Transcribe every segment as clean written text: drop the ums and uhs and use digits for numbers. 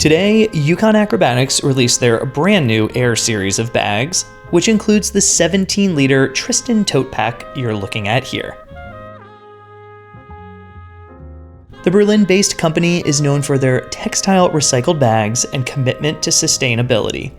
Today, Ucon Acrobatics released their brand new Air series of bags, which includes the 17-liter Tristan tote pack you're looking at here. The Berlin-based company is known for their textile recycled bags and commitment to sustainability,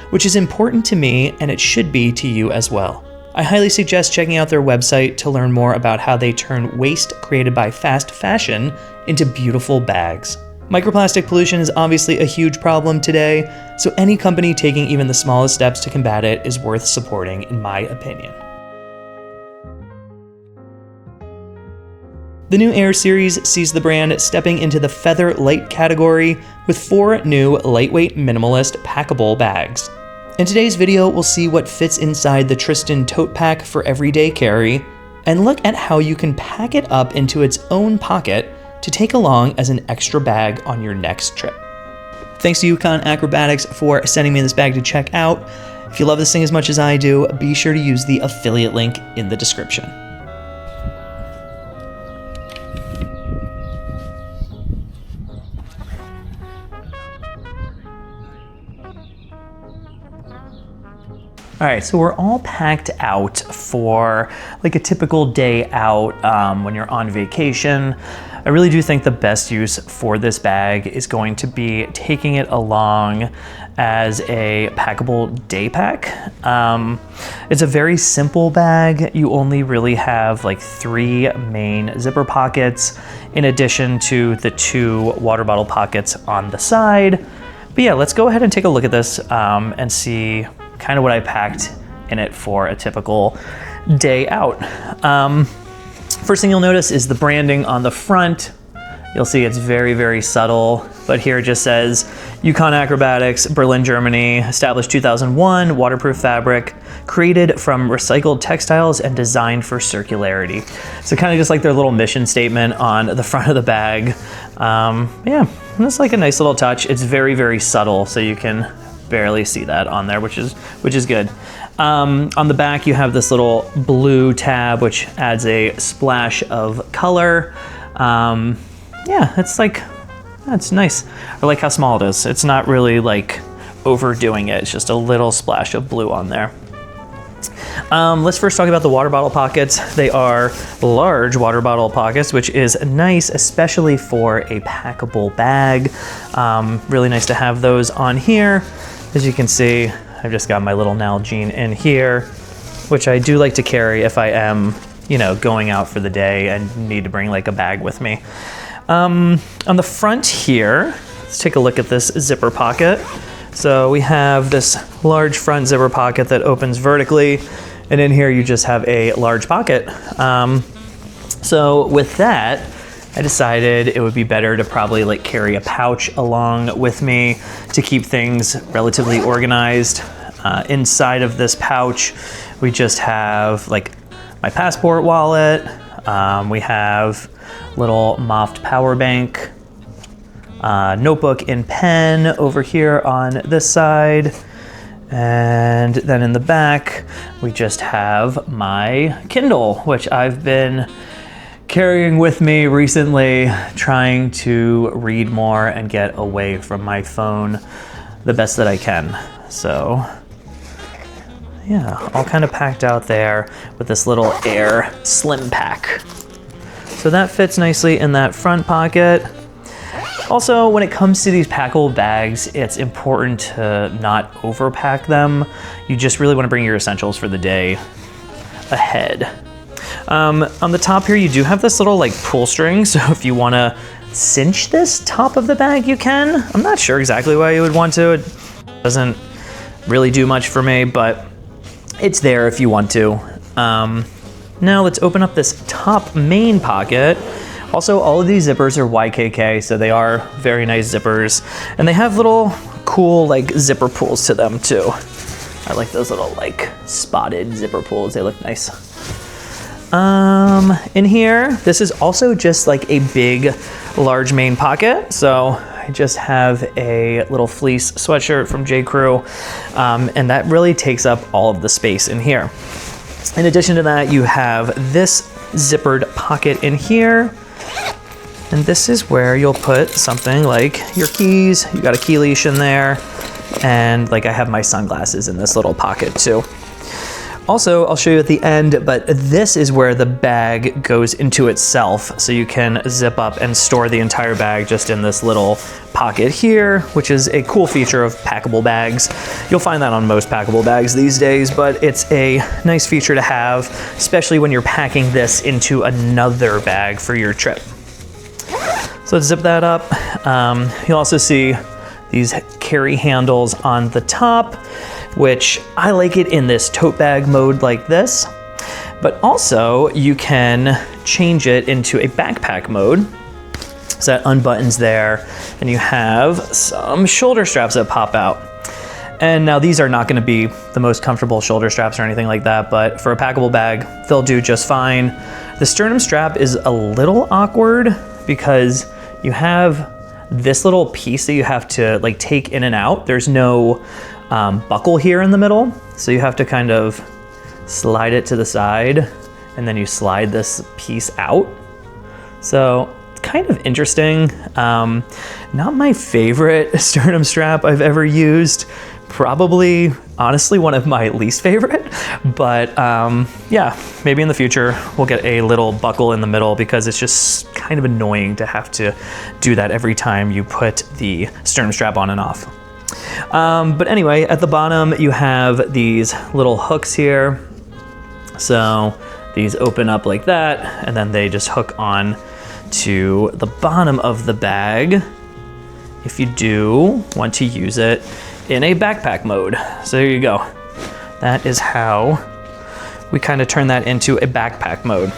which is important to me and it should be to you as well. I highly suggest checking out their website to learn more about how they turn waste created by fast fashion into beautiful bags. Microplastic pollution is obviously a huge problem today, so any company taking even the smallest steps to combat it is worth supporting, in my opinion. The new Air series sees the brand stepping into the feather light category with 4 new lightweight minimalist packable bags. In today's video, we'll see what fits inside the Tristan tote pack for everyday carry, and look at how you can pack it up into its own pocket to take along as an extra bag on your next trip. Thanks to Ucon Acrobatics for sending me this bag to check out. If you love this thing as much as I do, be sure to use the affiliate link in the description. All right, so we're all packed out for like a typical day out when you're on vacation. I really do think the best use for this bag is going to be taking it along as a packable day pack. It's a very simple bag. You only really have like 3 main zipper pockets in addition to the 2 water bottle pockets on the side. But yeah, let's go ahead and take a look at this and see kind of what I packed in it for a typical day out. First thing you'll notice is the branding on the front. You'll see it's very, very subtle, but here it just says Ucon Acrobatics, Berlin, Germany, established 2001, waterproof fabric, created from recycled textiles and designed for circularity. So kind of just like their little mission statement on the front of the bag. Yeah, it's like a nice little touch. It's very, very subtle, so you can barely see that on there, which is good. On the back, you have this little blue tab, which adds a splash of color. Yeah, that's nice. I like how small it is. It's not really like overdoing it. It's just a little splash of blue on there. Let's first talk about the water bottle pockets. They are large water bottle pockets, which is nice, especially for a packable bag. Really nice to have those on here. As you can see, I've just got my little Nalgene in here, which I do like to carry if I am, going out for the day and need to bring like a bag with me. On the front here, let's take a look at this zipper pocket. So we have this large front zipper pocket that opens vertically, and in here you just have a large pocket. So with that, I decided it would be better to probably like carry a pouch along with me to keep things relatively organized. Inside of this pouch, we just have like my passport wallet. We have little Moft power bank, notebook and pen over here on this side. And then in the back, we just have my Kindle, which I've been carrying with me recently, trying to read more and get away from my phone the best that I can. So yeah, all kind of packed out there with this little Air slim pack. So that fits nicely in that front pocket. Also, when it comes to these packable bags, it's important to not overpack them. You just really want to bring your essentials for the day ahead. On the top here, you do have this little like pull string, so if you want to cinch this top of the bag, you can. I'm not sure exactly why you would want to. It doesn't really do much for me, but it's there if you want to. Now let's open up this top main pocket. Also, all of these zippers are YKK, so they are very nice zippers, and they have little cool like zipper pulls to them too. I like those little like spotted zipper pulls. They look nice. In here, this is also just like a big, large main pocket. So I just have a little fleece sweatshirt from J. Crew, and that really takes up all of the space in here. In addition to that, you have this zippered pocket in here. And this is where you'll put something like your keys. You got a key leash in there. And like I have my sunglasses in this little pocket too. Also, I'll show you at the end, but this is where the bag goes into itself. So you can zip up and store the entire bag just in this little pocket here, which is a cool feature of packable bags. You'll find that on most packable bags these days, but it's a nice feature to have, especially when you're packing this into another bag for your trip. So let's zip that up. You'll also see these carry handles on the top, which I like it in this tote bag mode like this, but also you can change it into a backpack mode. So that unbuttons there, and you have some shoulder straps that pop out. And now these are not gonna be the most comfortable shoulder straps or anything like that, but for a packable bag, they'll do just fine. The sternum strap is a little awkward because you have this little piece that you have to like take in and out. There's no buckle here in the middle, so you have to kind of slide it to the side, and then you slide this piece out. So it's kind of interesting. Not my favorite sternum strap I've ever used. Probably, honestly, one of my least favorite, but yeah, maybe in the future we'll get a little buckle in the middle because it's just kind of annoying to have to do that every time you put the sternum strap on and off. But anyway, at the bottom you have these little hooks here. So these open up like that, and then they just hook on to the bottom of the bag if you do want to use it in a backpack mode. So there you go. That is how we kind of turn that into a backpack mode.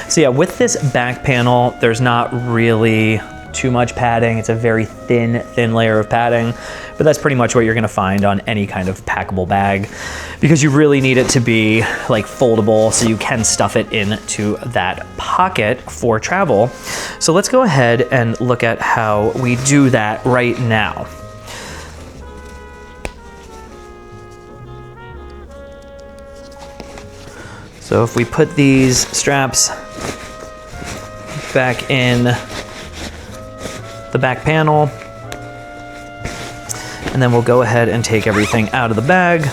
So yeah, with this back panel, there's not really too much padding. It's a very thin layer of padding, but that's pretty much what you're gonna find on any kind of packable bag because you really need it to be like foldable so you can stuff it into that pocket for travel. So let's go ahead and look at how we do that right now. So if we put these straps back in the back panel, and then we'll go ahead and take everything out of the bag.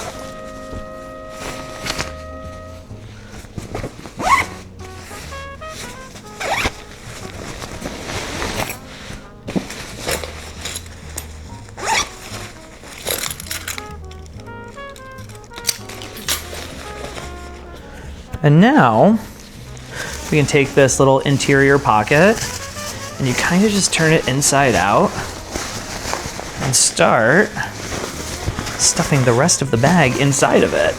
And now we can take this little interior pocket and you kind of just turn it inside out and start stuffing the rest of the bag inside of it.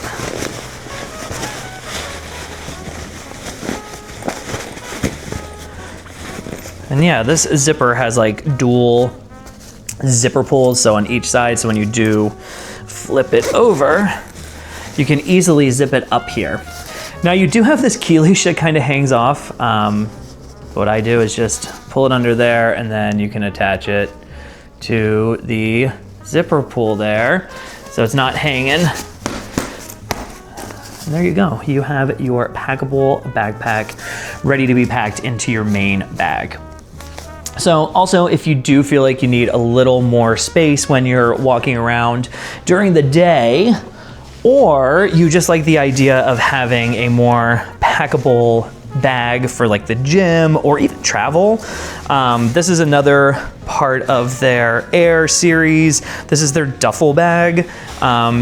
And yeah, this zipper has like dual zipper pulls, so on each side, so when you do flip it over, you can easily zip it up here. Now you do have this key leash that kind of hangs off. What I do is just pull it under there, and then you can attach it to the zipper pull there, so it's not hanging. And there you go. You have your packable backpack ready to be packed into your main bag. So also, if you do feel like you need a little more space when you're walking around during the day, or you just like the idea of having a more packable bag for like the gym or even travel, this is another part of their Air series. This is their duffel bag.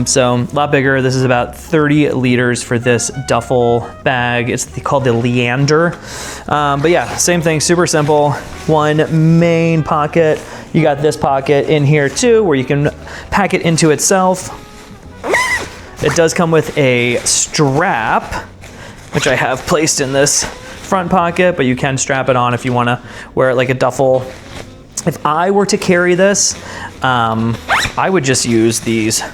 So a lot bigger. This is about 30 liters for this duffel bag. It's called the Leander. But yeah, same thing, super simple. One main pocket. You got this pocket in here too, where you can pack it into itself. It does come with a strap, which I have placed in this front pocket, but you can strap it on if you want to wear it like a duffel. If I were to carry this, I would just use these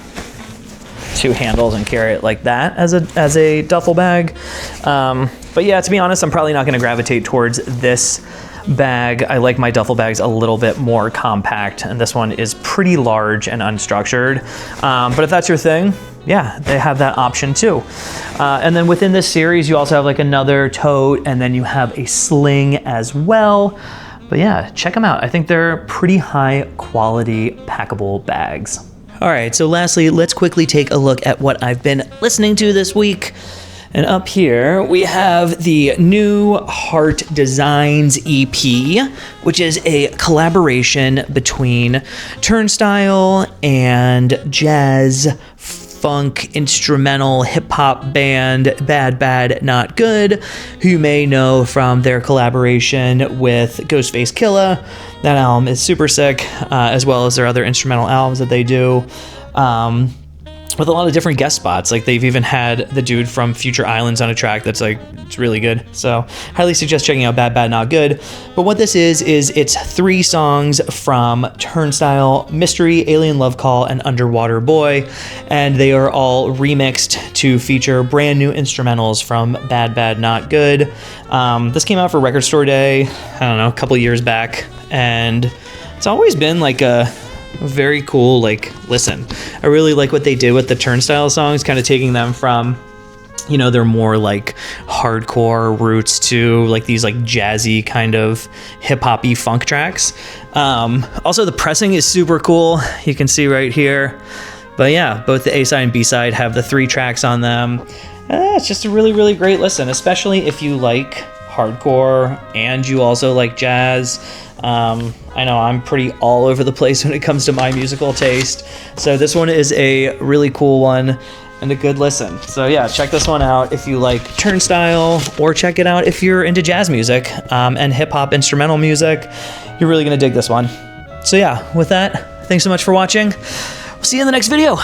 two handles and carry it like that as a duffel bag. But yeah, to be honest, I'm probably not going to gravitate towards this bag. I like my duffel bags a little bit more compact, and this one is pretty large and unstructured. But if that's your thing, yeah, they have that option too. And then within this series, you also have like another tote, and then you have a sling as well. But yeah, check them out. I think they're pretty high quality packable bags. All right, so lastly, let's quickly take a look at what I've been listening to this week. And up here, we have the new Heart Designs EP, which is a collaboration between Turnstile and jazz, funk, instrumental, hip-hop band Bad Bad Not Good, who you may know from their collaboration with Ghostface Killah. That album is super sick, as well as their other instrumental albums that they do. With a lot of different guest spots. Like they've even had the dude from Future Islands on a track that's like, it's really good. So highly suggest checking out Bad Bad Not Good. But what this is it's 3 songs from Turnstile, Mystery, Alien Love Call, and Underwater Boy. And they are all remixed to feature brand new instrumentals from Bad Bad Not Good. This came out for Record Store Day, I don't know, a couple years back. And it's always been like a very cool listen. I really like what they did with the Turnstile songs, kind of taking them from, you know, their more like hardcore roots to like these like jazzy kind of hip-hoppy funk tracks. Also the pressing is super cool, you can see right here. But yeah, both the A-side and B-side have the 3 tracks on them. It's just a really, really great listen, especially if you like hardcore and you also like jazz. I know I'm pretty all over the place when it comes to my musical taste, so this one is a really cool one and a good listen. So yeah, check this one out if you like Turnstile, or check it out if you're into jazz music and hip-hop instrumental music. You're really gonna dig this one. So yeah, with that, thanks so much for watching. We'll see you in the next video.